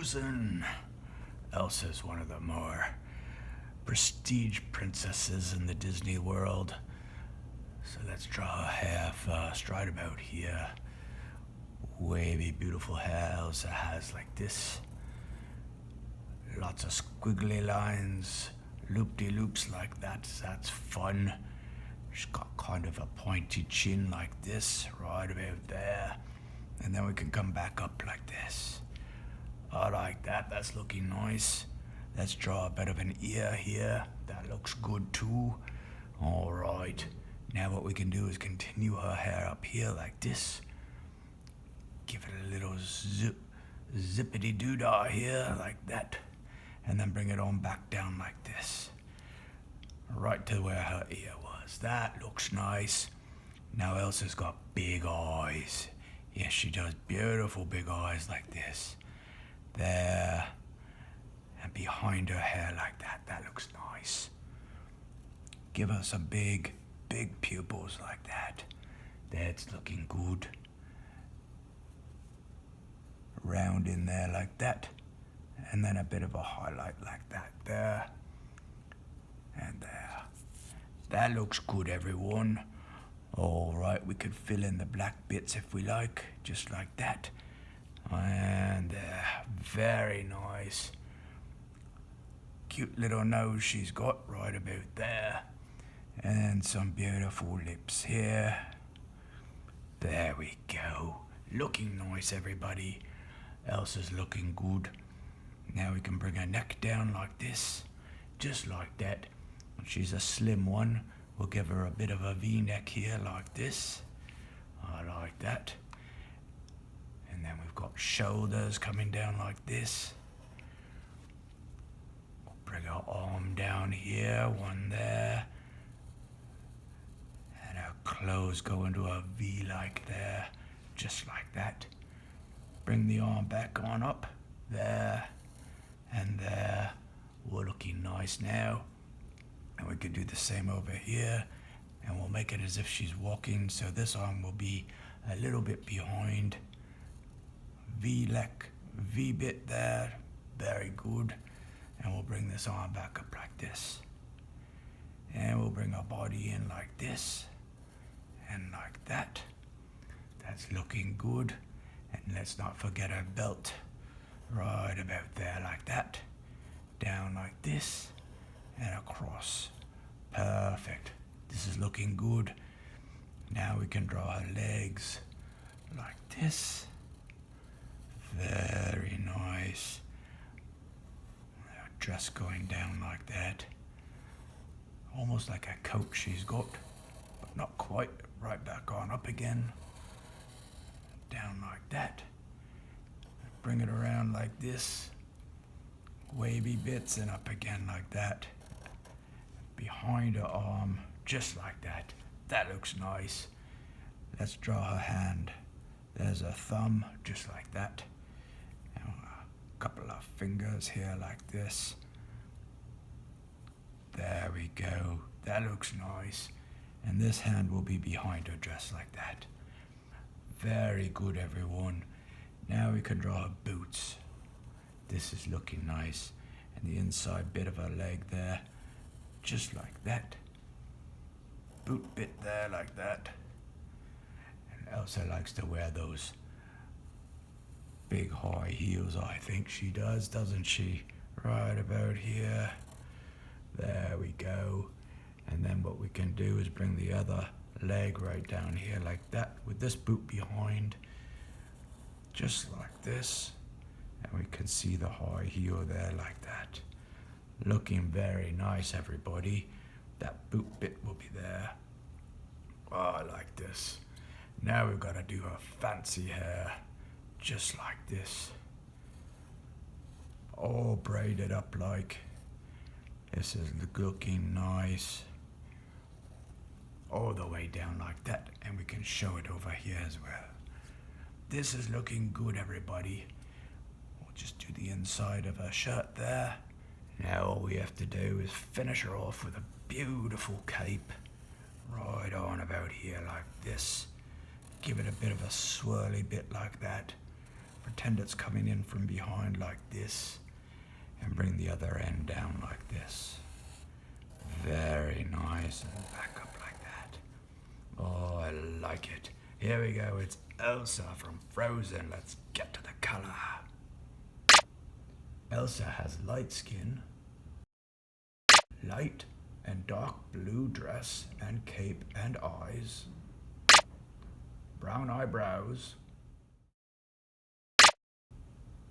Frozen. Elsa's one of the more prestige princesses in the Disney world. So let's draw her hair first, right about here. Wavy, beautiful hair Elsa has like this. Lots of squiggly lines, loop-de-loops like that. That's fun. She's got kind of a pointy chin like this, right about there. And then we can come back up like this. I like that, that's looking nice. Let's draw a bit of an ear here. That looks good too. All right. Now what we can do is continue her hair up here like this. Give it a little zippity-doo-dah here like that. And then bring it on back down like this. Right to where her ear was. That looks nice. Now Elsa's got big eyes. Yes, she does. Beautiful big eyes like this. There. And behind her hair like that. That looks nice. Give her some big pupils like that. That's looking good. Round in there like that. And then a bit of a highlight like that there. And there. That looks good, everyone. Alright, we could fill in the black bits if we like, just like that. And there. Very nice. Cute little nose she's got right about there. And some beautiful lips here. There we go. Looking nice, everybody. Elsa's looking good. Now we can bring her neck down like this. Just like that. She's a slim one. We'll give her a bit of a V-neck here like this. I like that. And then we've got shoulders coming down like this. We'll bring her arm down here, one there. And her clothes go into a V like there, just like that. Bring the arm back on up, there and there. We're looking nice now. And we could do the same over here, and we'll make it as if she's walking, so this arm will be a little bit behind. V-leg, V-bit there, very good. And we'll bring this arm back up like this. And we'll bring our body in like this, and like that. That's looking good. And let's not forget our belt, right about there like that. Down like this. And across. Perfect. This is looking good. Now we can draw her legs like this. Very nice. Her dress going down like that. Almost like a coat she's got, but not quite. Right back on up again. Down like that. Bring it around like this. Wavy bits and up again like that. Behind her arm, just like that. That looks nice. Let's draw her hand. There's a thumb, just like that. And a couple of fingers here like this. There we go. That looks nice. And this hand will be behind her dress like that. Very good, everyone. Now we can draw her boots. This is looking nice. And the inside bit of her leg there. Just like that. Boot bit there like that. And Elsa likes to wear those big high heels, I think she does, doesn't she? Right about here. There we go. And then what we can do is bring the other leg right down here like that with this boot behind. Just like this. And we can see the high heel there like that. Looking very nice, everybody. That boot bit will be there. Oh, I like this. Now we've got to do her fancy hair. Just like this. All braided up like. This is looking nice. All the way down like that. And we can show it over here as well. This is looking good, everybody. We'll just do the inside of her shirt there. Now all we have to do is finish her off with a beautiful cape. Right on about here like this. Give it a bit of a swirly bit like that. Pretend it's coming in from behind like this, and bring the other end down like this. Very nice, and back up like that. Oh, I like it. Here we go, it's Elsa from Frozen. Let's get to the color. Elsa has light skin, light and dark blue dress and cape and eyes, brown eyebrows,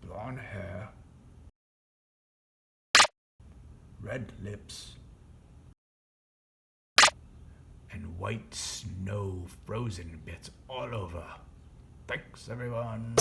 blonde hair, red lips, and white snow frozen bits all over. Thanks, everyone.